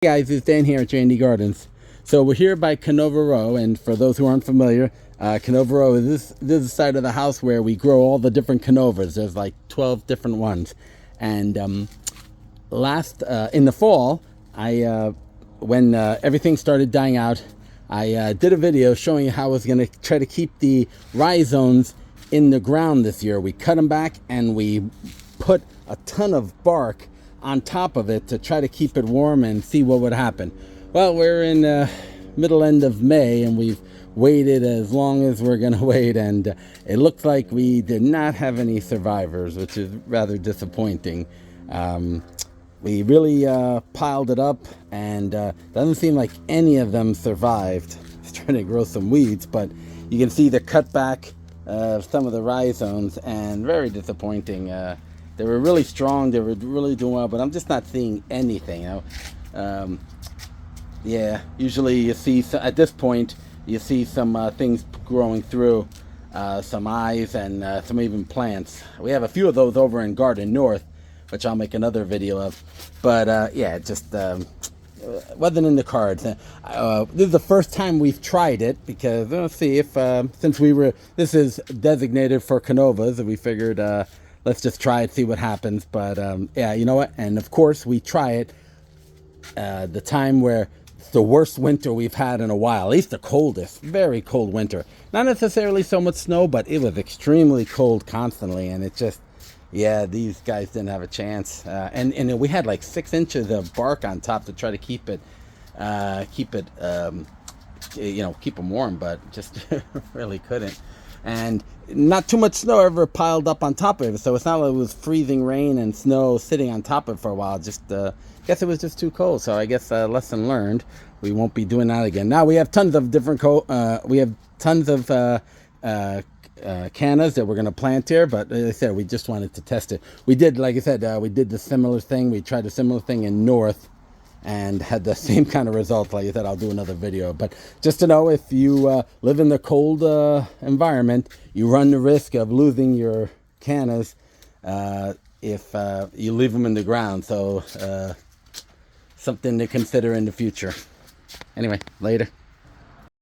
Hey guys, it's Dan here at J&D Gardens. So we're here by Cannova Row, and for those who aren't familiar, Cannova Row is this is the side of the house where we grow all the different Cannovas. There's like 12 different ones. And in the fall, when everything started dying out, I did a video showing you how I was going to try to keep the rhizomes in the ground this year. We cut them back and we put a ton of bark on top of it to try to keep it warm and see what would happen. Well, we're in middle end of May and we've waited as long as we're gonna wait, and it looks like we did not have any survivors, which is rather disappointing. We really piled it up, and doesn't seem like any of them survived. I was trying to grow some weeds, but you can see the cutback of some of the rhizomes, and very disappointing. They were really strong, they were really doing well, but I'm just not seeing anything, yeah, usually you see, at this point, you see some things growing through, some eyes and some even plants. We have a few of those over in Garden North, which I'll make another video of, but yeah, it just wasn't in the cards. This is the first time we've tried it, because let's see if, since this is designated for Cannovas, we figured, let's just try it, see what happens. But yeah, you know what? And of course, we try it the time where it's the worst winter we've had in a while, at least the coldest, very cold winter. Not necessarily so much snow, but it was extremely cold constantly, and it just, yeah, these guys didn't have a chance. And we had like 6 inches of bark on top to try to keep them warm, but just really couldn't. And not too much snow ever piled up on top of it, so it's not like it was freezing rain and snow sitting on top of it for a while. Just guess it was just too cold. So I guess lesson learned. We won't be doing that again. Now we have tons of different cannas that we're going to plant here, but as I said, we just wanted to test it. We did, like I said, we did the similar thing. We tried a similar thing in North and had the same kind of results. Like I said, I'll do another video, but just to know, if you live in the cold environment, you run the risk of losing your cannas if you leave them in the ground. So something to consider in the future. Anyway, later.